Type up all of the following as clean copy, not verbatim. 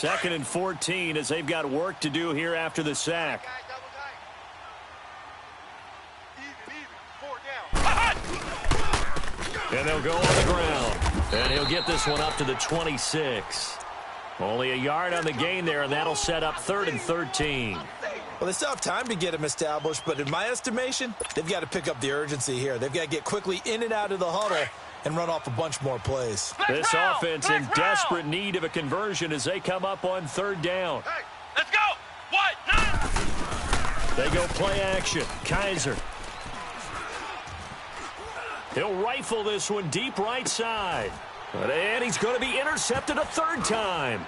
2nd and 14 as they've got work to do here after the sack. And they'll go on the ground. And he'll get this one up to the 26. Only a yard on the gain there, and that'll set up 3rd and 13. Well, they still have time to get him established, but in my estimation, they've got to pick up the urgency here. They've got to get quickly in and out of the huddle and run off a bunch more plays. This offense in desperate need of a conversion as they come up on 3rd down. Hey, let's go! What? They go play action. Kaiser. He'll rifle this one deep right side. And he's going to be intercepted a 3rd time.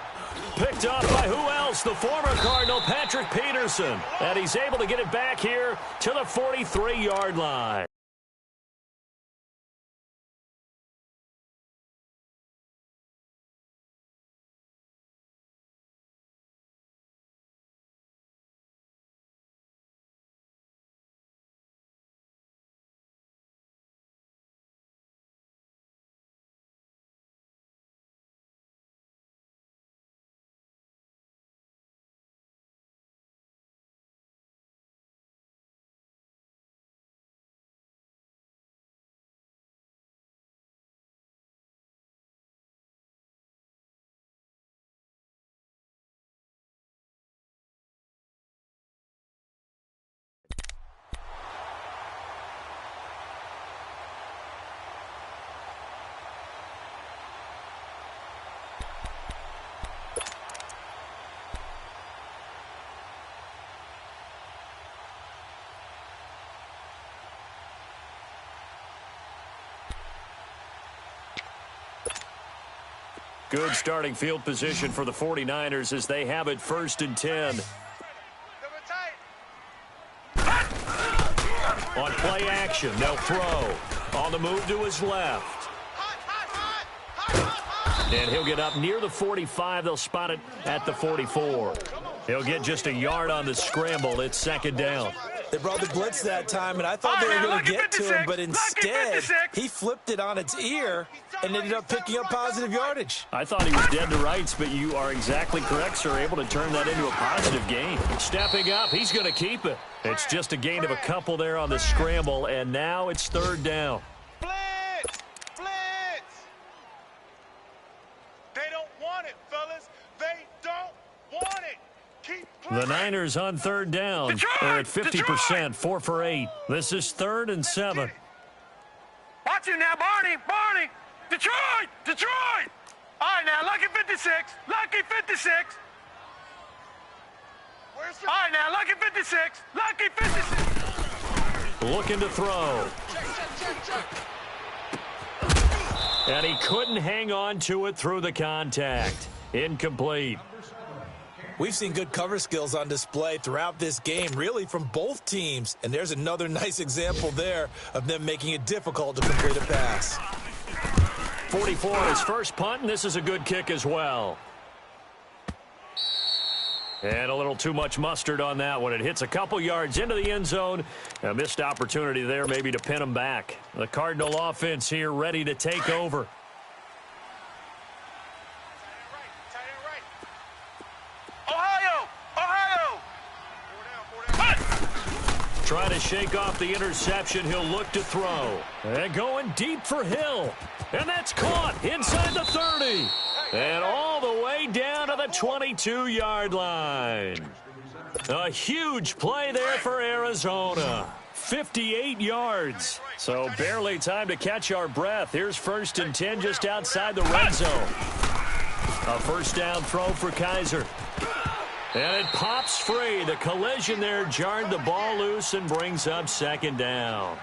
Picked off by who else? The former Cardinal, Patrick Peterson. And he's able to get it back here to the 43-yard line. Good starting field position for the 49ers as they have it 1st and 10. On play action, they'll throw. On the move to his left. And he'll get up near the 45. They'll spot it at the 44. He'll get just a yard on the scramble. It's 2nd down. They brought the blitz that time, and I thought they were going to get to him, but instead he flipped it on its ear and ended up picking up positive yardage. I thought he was dead to rights, but you are exactly correct, sir. Able to turn that into a positive gain. Stepping up, he's going to keep it. It's just a gain of a couple there on the scramble, and now it's 3rd down. Blitz! Blitz! They don't want it, fellas. They don't want it. The Niners on 3rd down. They're at 50%, 4 for 8. This is 3rd and 7. Watch you now, Barney. Barney. Detroit. Detroit. All right, now, lucky 56. Lucky 56. All right, now, lucky 56. Lucky 56. Looking to throw. And he couldn't hang on to it through the contact. Incomplete. We've seen good cover skills on display throughout this game, really from both teams. And there's another nice example there of them making it difficult to complete a pass. 44 on his first punt, and this is a good kick as well. And a little too much mustard on that one. It hits a couple yards into the end zone. A missed opportunity there maybe to pin him back. The Cardinal offense here ready to take over. Trying to shake off the interception. He'll look to throw. And going deep for Hill. And that's caught inside the 30. And all the way down to the 22-yard line. A huge play there for Arizona. 58 yards. So barely time to catch our breath. Here's 1st and 10 just outside the red zone. A 1st down throw for Kaiser. And it pops free. The collision there jarred the ball loose and brings up 2nd down.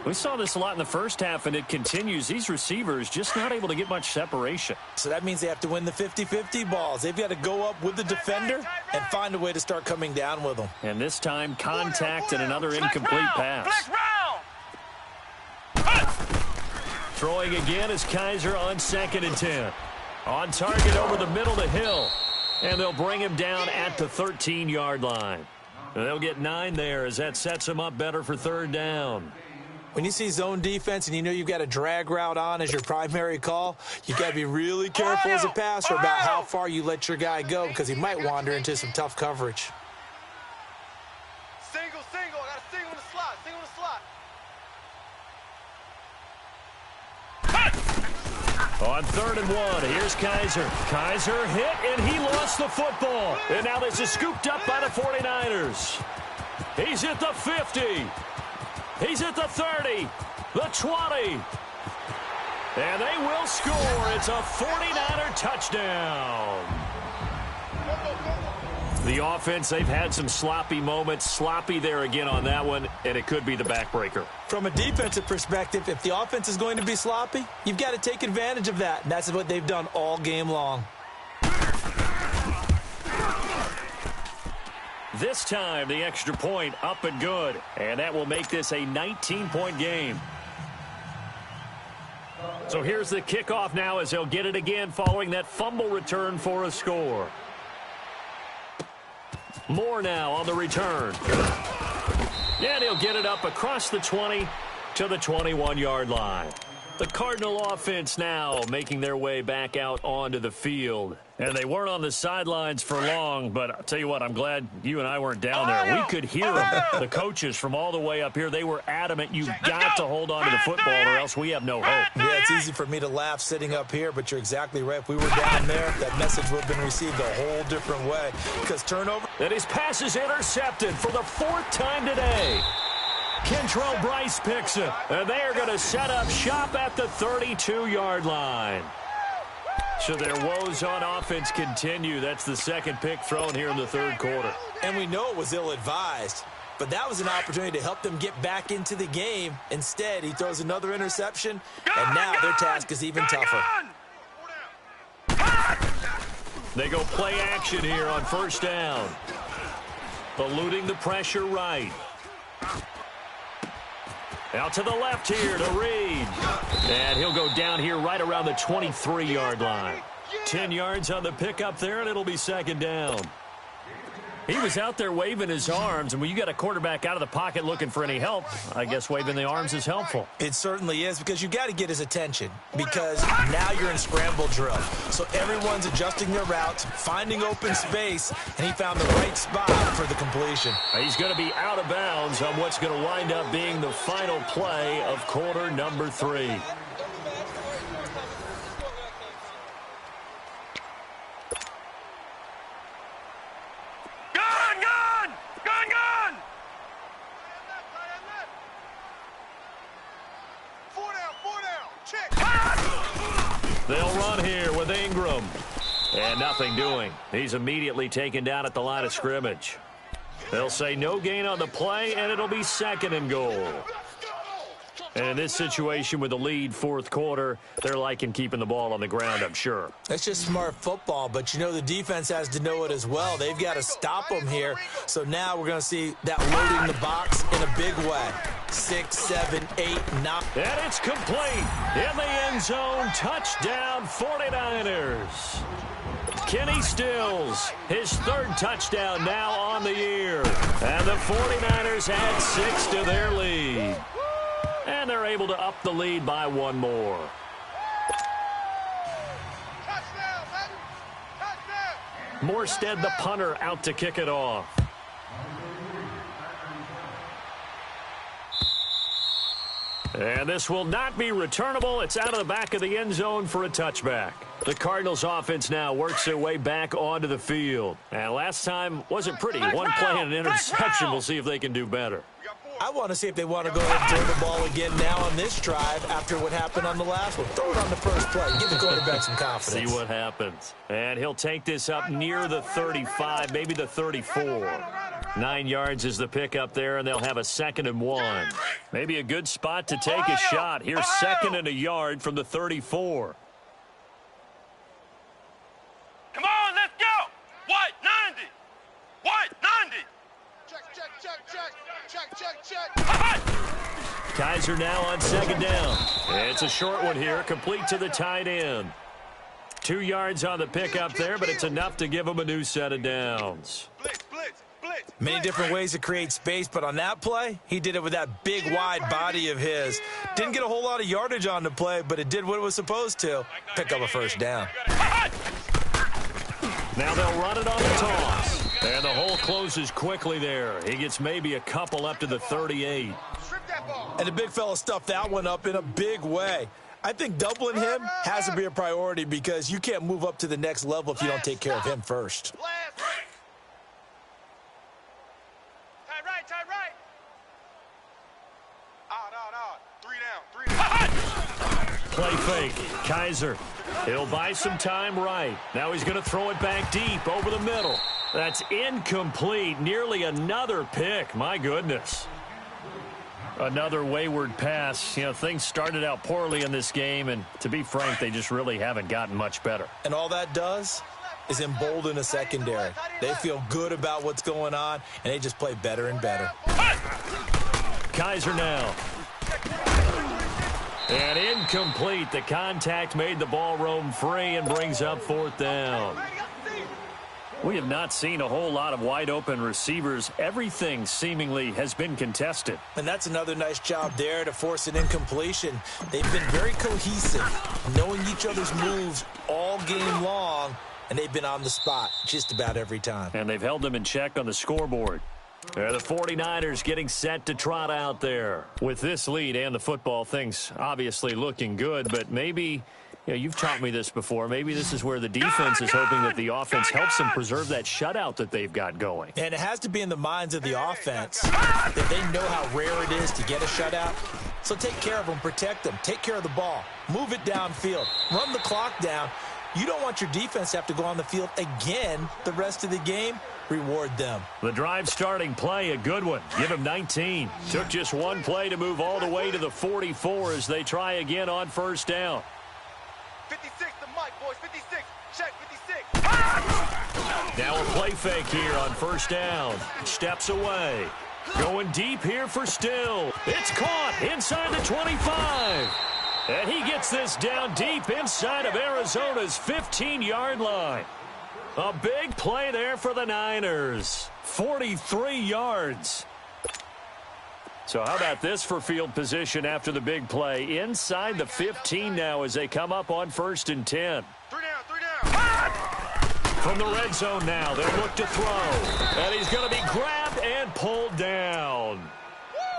We saw this a lot in the first half, and it continues. These receivers just not able to get much separation. So that means they have to win the 50-50 balls. They've got to go up with the defender and find a way to start coming down with them. And this time, contact and another incomplete pass. Throwing again is Kaiser on 2nd and 10. On target over the middle to Hill. And they'll bring him down at the 13-yard line. And they'll get 9 there as that sets him up better for 3rd down. When you see zone defense and you know you've got a drag route on as your primary call, you've got to be really careful as a passer about how far you let your guy go because he might wander into some tough coverage. Single. I got a single in the slot. Single in the slot. On 3rd and 1, here's Kaiser. Kaiser hit, and he lost the football. And now this is scooped up by the 49ers. He's at the 50. He's at the 30, the 20. And they will score. It's a 49er touchdown. The offense, they've had some sloppy moments. Sloppy there again on that one, and it could be the backbreaker. From a defensive perspective, if the offense is going to be sloppy, you've got to take advantage of that. And that's what they've done all game long. This time, the extra point up and good. And that will make this a 19-point game. So here's the kickoff now as they'll get it again following that fumble return for a score. Moore now on the return. And he'll get it up across the 20 to the 21-yard line. The Cardinal offense now making their way back out onto the field. And they weren't on the sidelines for long, but I'll tell you what, I'm glad you and I weren't down there. We could hear them. The coaches from all the way up here, they were adamant. You've got to hold on to the football or else we have no hope. Yeah, it's easy for me to laugh sitting up here, but you're exactly right. If we were down there, that message would have been received a whole different way. Because turnover. And his pass is intercepted for the 4th time today. Kentrell Bryce picks it, and they are going to set up shop at the 32-yard line. So their woes on offense continue. That's the second pick thrown here in the 3rd quarter. And we know it was ill-advised, but that was an opportunity to help them get back into the game. Instead, he throws another interception, and now their task is even tougher. They go play action here on 1st down. Eluding the pressure right. Out to the left here to Reed. And he'll go down here right around the 23-yard line. 10 yards on the pickup there, and it'll be 2nd down. He was out there waving his arms, and when you got a quarterback out of the pocket looking for any help, I guess waving the arms is helpful. It certainly is, because you got to get his attention, because now you're in scramble drill. So everyone's adjusting their routes, finding open space, and he found the right spot for the completion. He's going to be out of bounds on what's going to wind up being the final play of quarter number 3. They'll run here with Ingram. And nothing doing. He's immediately taken down at the line of scrimmage. They'll say no gain on the play, and it'll be 2nd and goal. And in this situation with the lead 4th quarter, they're liking keeping the ball on the ground, I'm sure. That's just smart football, but you know the defense has to know it as well. They've got to stop them here. So now we're going to see that loading the box in a big way. 6, 7, 8, 9. And it's complete. In the end zone, touchdown 49ers. Kenny Stills, his 3rd touchdown now on the year. And the 49ers add 6 to their lead. And they're able to up the lead by 1 more. Touchdown, baby. Touchdown. Morstead, the punter, out to kick it off. And this will not be returnable. It's out of the back of the end zone for a touchback. The Cardinals offense now works their way back onto the field. And last time wasn't pretty. 1 play and an interception. We'll see if they can do better. I want to see if they want to go ahead and throw the ball again now on this drive after what happened on the last one. Throw it on the first play. Give the quarterback some confidence. See what happens. And he'll take this up near the 35, maybe the 34. 9 yards is the pickup there, and they'll have a 2nd and 1. Maybe a good spot to take a shot. Here's 2nd and a yard from the 34. Come on, let's go. White 90. White 90. Check. Kaiser now on 2nd down. It's a short one here, complete to the tight end. 2 yards on the pickup there, but it's enough to give them a new set of downs. Blitz. Many different ways to create space, but on that play, he did it with that big, wide body of his. Didn't get a whole lot of yardage on the play, but it did what it was supposed to. Pick up a first down. Now they'll run it on the toss. And the hole closes quickly there. He gets maybe a couple up to the 38. And the big fella stuffed that one up in a big way. I think doubling him has to be a priority because you can't move up to the next level if you don't take care of him first. Tight right. No. 3 down. Play fake. Kaiser. He'll buy some time right. Now he's going to throw it back deep over the middle. That's incomplete. Nearly another pick. My goodness. Another wayward pass. You know, things started out poorly in this game, and to be frank, they just really haven't gotten much better. And all that does is embolden a secondary. They feel good about what's going on, and they just play better and better. Kaiser now. And incomplete. The contact made the ball roam free and brings up fourth down. We have not seen a whole lot of wide-open receivers. Everything seemingly has been contested. And that's another nice job there to force an incompletion. They've been very cohesive, knowing each other's moves all game long, and they've been on the spot just about every time. And they've held them in check on the scoreboard. The 49ers getting set to trot out there. With this lead and the football, things obviously looking good, but maybe... You know, you've taught me this before. Maybe this is where the defense is hoping that the offense helps them preserve that shutout that they've got going. And it has to be in the minds of the offense that they know how rare it is to get a shutout. So take care of them, protect them, take care of the ball, move it downfield, run the clock down. You don't want your defense to have to go on the field again the rest of the game. Reward them. The drive starting play, a good one. Give him 19. Took just one play to move all the way to the 44 as they try again on first down. 56 to Mike, boys. 56. Check 56. Now a play fake here on first down. Steps away. Going deep here for Still. It's caught inside the 25. And he gets this down deep inside of Arizona's 15-yard line. A big play there for the Niners. 43 yards. So how about this for field position after the big play? Inside the 15 now as they come up on 1st and 10. 3 down. From the red zone now, they'll look to throw. And he's going to be grabbed and pulled down.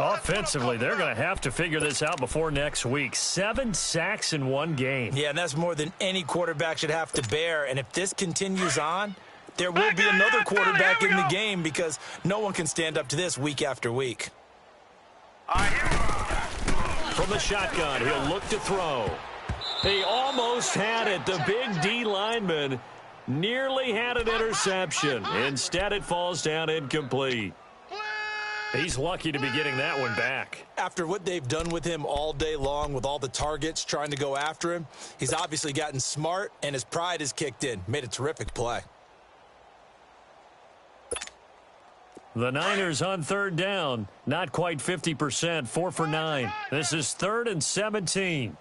Offensively, they're going to have to figure this out before next week. 7 sacks in one game. Yeah, and that's more than any quarterback should have to bear. And if this continues on, there will be another quarterback in the game because no one can stand up to this week after week. From the shotgun, he'll look to throw. He almost had it. The big D lineman nearly had an interception. Instead, it falls down incomplete. He's lucky to be getting that one back. After what they've done with him all day long with all the targets trying to go after him, he's obviously gotten smart and his pride has kicked in. Made a terrific play. The Niners on third down. Not quite 50%. 4 for 9. This is 3rd and 17.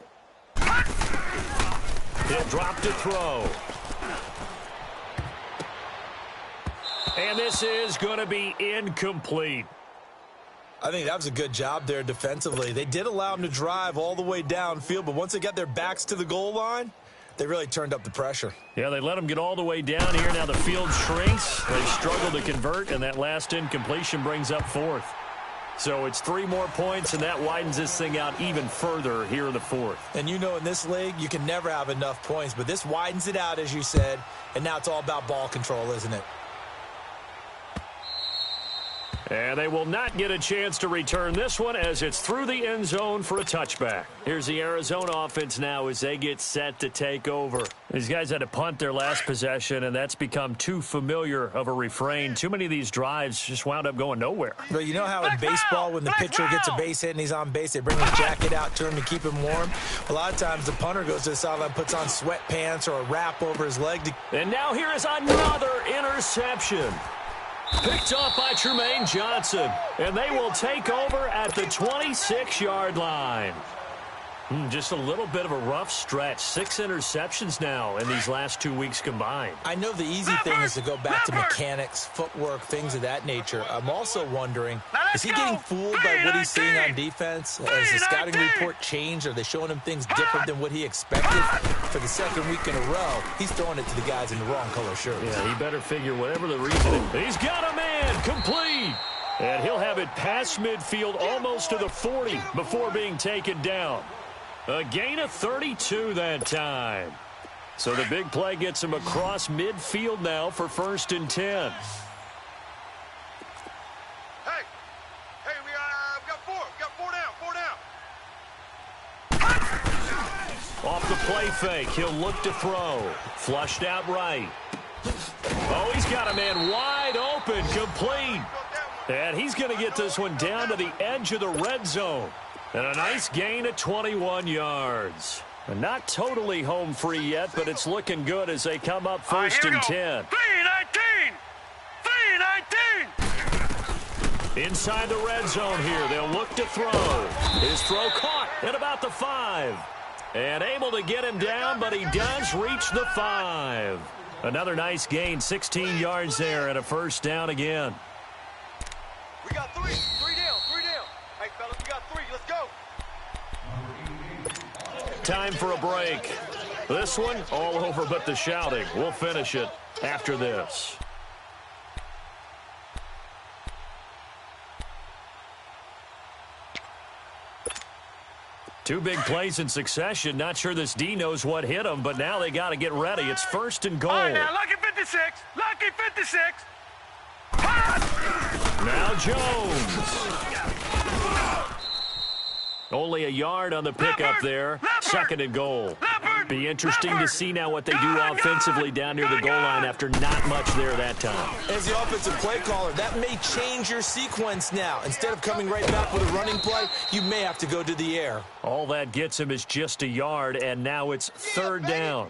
He'll drop to throw. And this is going to be incomplete. I think that was a good job there defensively. They did allow him to drive all the way downfield, but once they got their backs to the goal line, they really turned up the pressure. Yeah, they let him get all the way down here. Now the field shrinks. They struggle to convert, and that last incompletion brings up 4th. So it's 3 more points, and that widens this thing out even further here in the 4th. And you know in this league, you can never have enough points, but this widens it out, as you said, and now it's all about ball control, isn't it? And they will not get a chance to return this one as it's through the end zone for a touchback. Here's the Arizona offense now as they get set to take over. These guys had to punt their last possession, and that's become too familiar of a refrain. Too many of these drives just wound up going nowhere. Well, you know how in baseball when the pitcher gets a base hit and he's on base, they bring his jacket out to him to keep him warm? A lot of times the punter goes to the sideline, puts on sweatpants or a wrap over his leg. And now here is another interception. Picked off by Tremaine Johnson, and they will take over at the 26-yard line. Just a little bit of a rough stretch. 6 interceptions now in these last 2 weeks combined. I know the easy thing is to go back to mechanics, footwork, things of that nature. I'm also wondering, is he getting fooled by what he's seeing on defense? Has the scouting report changed? Are they showing him things different than what he expected? For the second week in a row, he's throwing it to the guys in the wrong color shirts. Yeah, he better figure whatever the reason is. He's got a man complete. And he'll have it past midfield almost to the 40 before being taken down. A gain of 32 that time. So the big play gets him across midfield now for 1st and 10. Hey, we got 4. We got 4 down. Off the play fake, he'll look to throw. Flushed out right. Oh, he's got a man wide open, complete. And he's going to get this one down to the edge of the red zone. And a nice gain of 21 yards. And not totally home free yet, but it's looking good as they come up 1st and 10. 3-19! Inside the red zone here, they'll look to throw. His throw caught at about the 5. And able to get him down, but he does reach the 5. Another nice gain, 16 yards there, and a 1st down again. We got 3. 3 down. Hey, fellas, we got 3. Let's go. Time for a break. This one, all over but the shouting. We'll finish it after this. Two big plays in succession. Not sure this D knows what hit him, but now they got to get ready. It's 1st and goal. All right, now, lucky 56. Lucky 56. Now Jones. Only a yard on the pickup there. 2nd and goal. Be interesting to see now what they do offensively down near the goal line after not much there that time. As the offensive play caller, that may change your sequence now. Instead of coming right back with a running play, you may have to go to the air. All that gets him is just a yard, and now it's 3rd down.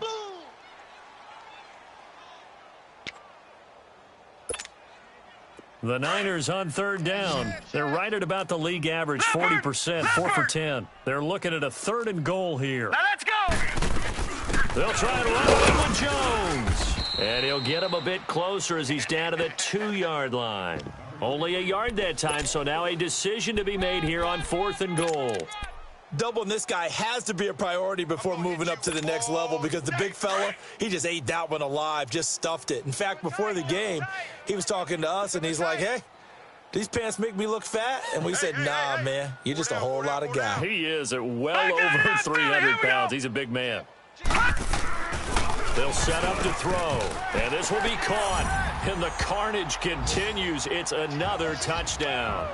The Niners on 3rd down. They're right at about the league average, 40%, 4 for 10. They're looking at a 3rd and goal here. Now let's go. They'll try and run away with Jones. And he'll get him a bit closer as he's down to the 2-yard line. Only a yard that time, so now a decision to be made here on 4th and goal. Doubling this guy has to be a priority before moving up to the next level because the big fella, he just ate that one alive, just stuffed it. In fact, before the game, he was talking to us, and he's like, hey, these pants make me look fat? And we said, nah, man, you're just a whole lot of guy. He is at well over 300 pounds. He's a big man. They'll set up to throw, and this will be caught. And the carnage continues. It's another touchdown.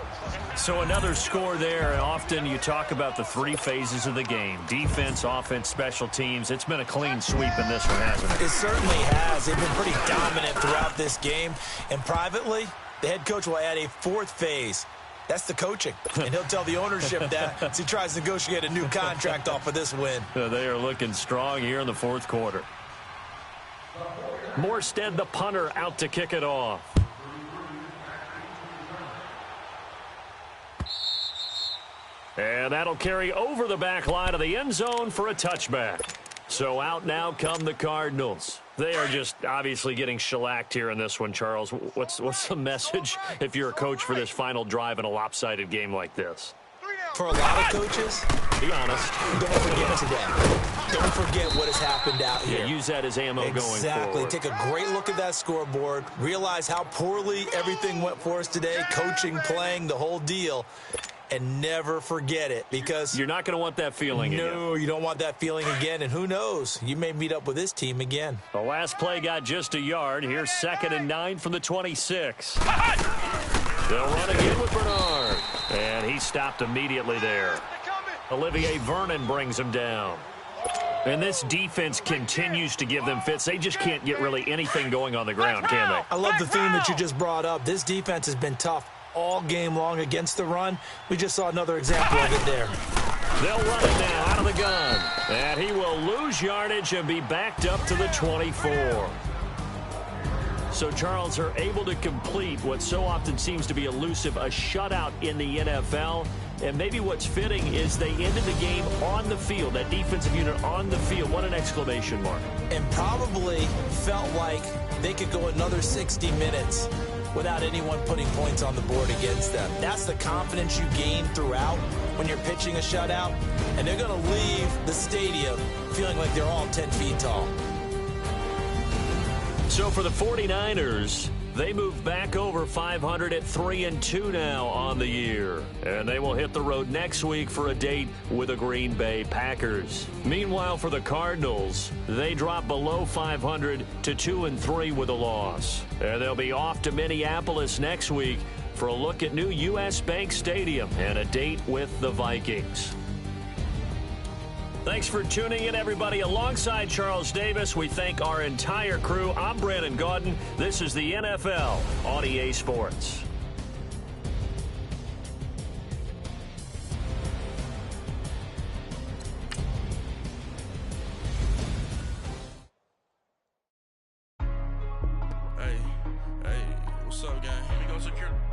So another score there. Often you talk about the 3 phases of the game. Defense, offense, special teams. It's been a clean sweep in this one, hasn't it? It certainly has. They've been pretty dominant throughout this game. And privately, the head coach will add a 4th phase. That's the coaching. And he'll tell the ownership that as he tries to negotiate a new contract off of this win. They are looking strong here in the 4th quarter. Morstead, the punter, out to kick it off. And that'll carry over the back line of the end zone for a touchback. So out now come the Cardinals. They are just obviously getting shellacked here in this one, Charles. What's the message if you're a coach for this final drive in a lopsided game like this? For a lot of coaches, be honest, don't forget today. Don't forget what has happened out here. Yeah, use that as ammo going forward. Exactly. Take a great look at that scoreboard. Realize how poorly everything went for us today. Coaching, playing, the whole deal. And never forget it, because you're not going to want that feeling again. No, you don't want that feeling again. And who knows? You may meet up with this team again. The last play got just a yard. Here's 2nd and 9 from the 26. They'll run again with Bernard. And he stopped immediately there. Olivier Vernon brings him down. And this defense continues to give them fits. They just can't get really anything going on the ground, can they? I love the theme that you just brought up. This defense has been tough all game long against the run. We just saw another example of it there. They'll run it now out of the gun. And he will lose yardage and be backed up to the 24. So, Charles, are able to complete what so often seems to be elusive, a shutout in the NFL. And maybe what's fitting is they ended the game on the field, that defensive unit on the field. What an exclamation mark. And probably felt like they could go another 60 minutes without anyone putting points on the board against them. That's the confidence you gain throughout when you're pitching a shutout. And they're going to leave the stadium feeling like they're all 10 feet tall. So for the 49ers, they move back over 500 at 3-2 now on the year. And they will hit the road next week for a date with the Green Bay Packers. Meanwhile, for the Cardinals, they drop below 500 to 2-3 with a loss. And they'll be off to Minneapolis next week for a look at new U.S. Bank Stadium and a date with the Vikings. Thanks for tuning in, everybody. Alongside Charles Davis, we thank our entire crew. I'm Brandon Gaudin. This is the NFL on EA Sports. Hey, what's up, gang? We gonna secure.